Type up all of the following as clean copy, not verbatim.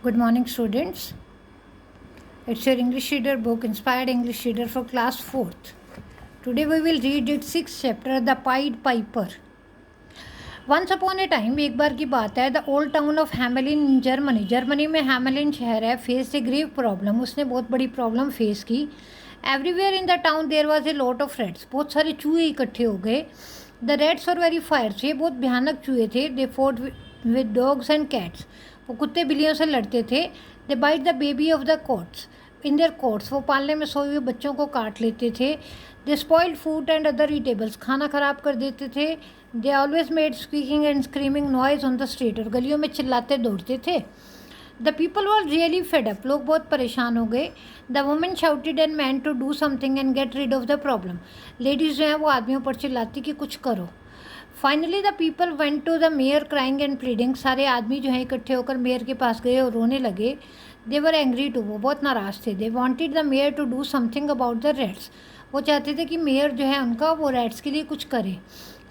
Good morning, students. It's your English reader book, Inspired English Reader for class 4th. Today we will read its 6th chapter, The Pied Piper. Once upon a time, एक बार की बात है, the old town of Hamelin in Germany में Hamelin शहर है, face ए grave problem. उसने बहुत बड़ी प्रॉब्लम फेस की. Everywhere in the town there was a lot of rats. बहुत सारे चूहे इकट्ठे हो गए. The rats are very fierce. ये बहुत भयानक चूहे थे. They fought with dogs and cats. वो कुत्ते बिल्लियों से लड़ते थे. They bite the baby of the cots in their cots. वो पालने में सोए हुए बच्चों को काट लेते थे. They spoiled food and other eatables. खाना ख़राब कर देते थे. They always made squeaking and screaming noise on the street. और गलियों में चिल्लाते दौड़ते थे. The people were really fed up. लोग बहुत परेशान हो गए. The women shouted and man to do something and get rid of the problem. Ladies जो हैं वो आदमियों पर चिल्लाती कि कुछ करो. Finally the people went to the mayor crying and pleading. सारे आदमी जो हैं इकट्ठे होकर मेयर के पास गए और रोने लगे. They were angry too. वो बहुत नाराज़ थे. They wanted the mayor to do something about the rats. वो चाहते थे कि मेयर जो है उनका वो रैट्स के लिए कुछ करे.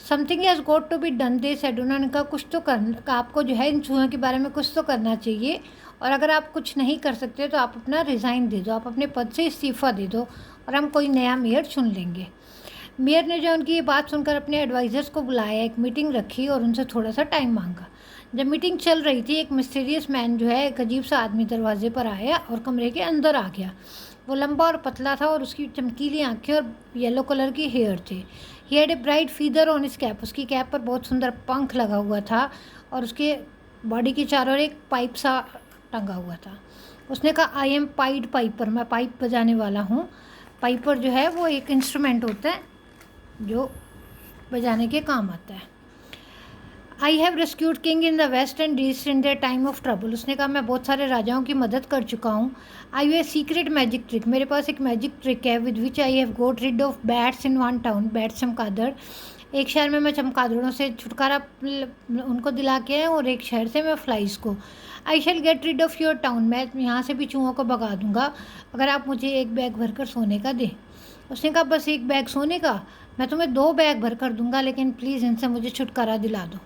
Something has got to be done. They said. उन्होंने कहा कुछ तो करना, आपको जो है इन चूहों के बारे में कुछ तो करना चाहिए. और अगर आप कुछ नहीं कर सकते तो आप अपना रिज़ाइन दे दो, आप अपने पद से इस्तीफ़ा दे दो और हम कोई नया मेयर चुन लेंगे. मेयर ने जो उनकी ये बात सुनकर अपने एडवाइज़र्स को बुलाया, एक मीटिंग रखी और उनसे थोड़ा सा टाइम मांगा. जब मीटिंग चल रही थी, एक मिस्टीरियस मैन जो है, एक अजीब सा आदमी दरवाजे पर आया और कमरे के अंदर आ गया. वो लंबा और पतला था और उसकी चमकीली आंखें और येलो कलर की हेयर थे. He had a bright feather on his cap. उसकी कैप पर बहुत सुंदर पंख लगा हुआ था और उसके बॉडी के चारों ओर एक पाइप सा टंगा हुआ था. उसने कहा आई एम पाइड पाइपर. मैं पाइप बजाने वाला हूँ. पाइपर जो है वो एक इंस्ट्रूमेंट होता है जो बजाने के काम आता है. I have rescued king in the west and east in their time of trouble. उसने कहा मैं बहुत सारे राजाओं की मदद कर चुका हूँ. I have a secret magic trick. मेरे पास एक मैजिक ट्रिक है with which I have got rid of bats in one town. Bats चमगादड़. एक शहर में मैं चमगादड़ों से छुटकारा उनको दिला के आया और एक शहर से मैं फ्लाइज को. I shall get rid of your town. मैं यहाँ से भी चूहों को भगा दूंगा अगर आप मुझे एक बैग भरकर सोने का दें. उसने कहा बस एक बैग सोने का? मैं तुम्हें 2 बैग भर कर दूंगा, लेकिन प्लीज़ इनसे मुझे छुटकारा दिला दो.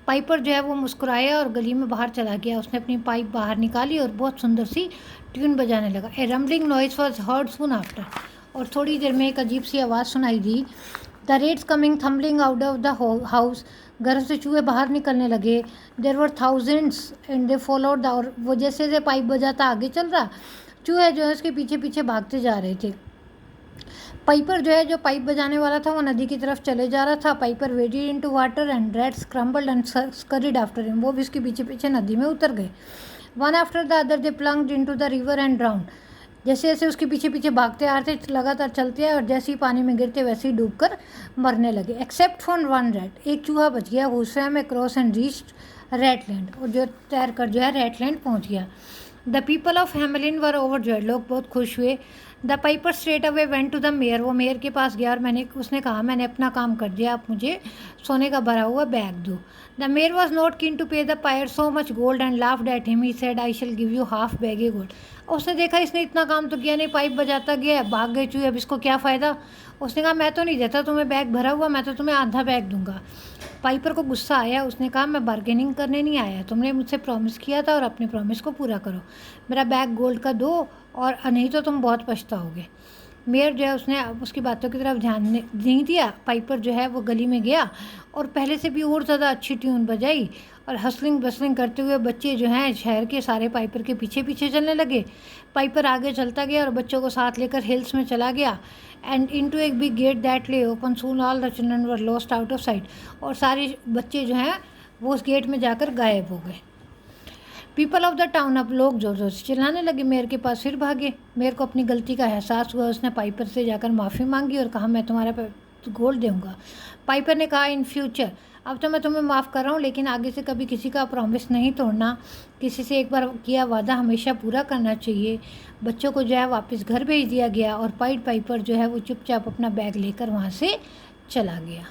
पाइपर जो है वो मुस्कुराया और गली में बाहर चला गया. उसने अपनी पाइप बाहर निकाली और बहुत सुंदर सी ट्यून बजाने लगा. A rumbling noise was heard soon after. और थोड़ी देर में एक अजीब सी आवाज़ सुनाई दी. The rats coming tumbling out of the house. घर से चूहे बाहर निकलने लगे. There were thousands and they followed the. और वो जैसे जैसे पाइप बजाता आगे चल रहा, चूहे जो है उसके पीछे पीछे भागते जा रहे थे. पाइपर जो है, जो पाइप बजाने वाला था, वो नदी की तरफ चले जा रहा था. Piper waded into water and rats crumbled and scurried after him. वो भी उसके पीछे पीछे नदी में उतर गए. One after the other they plunged into the river and drowned. जैसे जैसे उसके पीछे पीछे भागते आ रहे थे, लगातार चलते हैं और जैसे ही पानी में गिरते वैसे ही डूबकर मरने लगे. Except for one rat. एक चूहा बच गया. Who swam across and reached Ratland. और जो तैर कर जो है रैटलैंड पहुँच गया. The people of Hamelin were overjoyed. लोग बहुत खुश हुए. The piper straight away went to the mayor. वो मेयर के पास गया और उसने कहा मैंने अपना काम कर दिया, आप मुझे सोने का भरा हुआ बैग दो. The mayor was not keen to pay the piper so much gold and laughed at him. He said I shall give you half bag a gold. उसने देखा इसने इतना काम तो किया नहीं, पाइप बजाता गया, भाग गए चूहे, अब इसको क्या फ़ायदा. उसने कहा मैं तो नहीं देता तुम्हें बैग भरा हुआ, मैं तो तुम्हें आधा बैग दूंगा. पाइपर को गुस्सा आया. उसने कहा मैं बार्गेनिंग करने नहीं आया, तुमने मुझसे प्रॉमिस किया था और अपने प्रॉमिस को पूरा करो. मेरा बैग गोल्ड का दो और नहीं तो तुम बहुत पछताओगे. मेयर जो है उसने उसकी बातों की तरफ ध्यान नहीं दिया. पाइपर जो है वो गली में गया और पहले से भी और ज़्यादा अच्छी ट्यून बजाई और हसलिंग बसलिंग करते हुए बच्चे जो हैं शहर के सारे पाइपर के पीछे पीछे चलने लगे. पाइपर आगे चलता गया और बच्चों को साथ लेकर हिल्स में चला गया. एंड इनटू एक बिग गेट दैट ले open. Soon all the children were lost out of site. और सारे बच्चे जो हैं वो उस गेट में जाकर गायब हो गए. People of the town. अब लोग जोर जोर से चिल्लाने लगे. मेयर के पास फिर भागे. मेयर को अपनी गलती का एहसास हुआ. उसने पाइपर से जाकर माफ़ी मांगी और कहा मैं तुम्हारा गोल्ड दूंगा. पाइपर ने कहा इन फ्यूचर अब तो मैं तुम्हें माफ़ कर रहा हूँ, लेकिन आगे से कभी किसी का प्रॉमिस नहीं तोड़ना. किसी से एक बार किया वादा हमेशा पूरा करना चाहिए. बच्चों को जो है वापस घर भेज दिया गया और पाइड पाइपर जो है वो चुपचाप अपना बैग लेकर वहाँ से चला गया.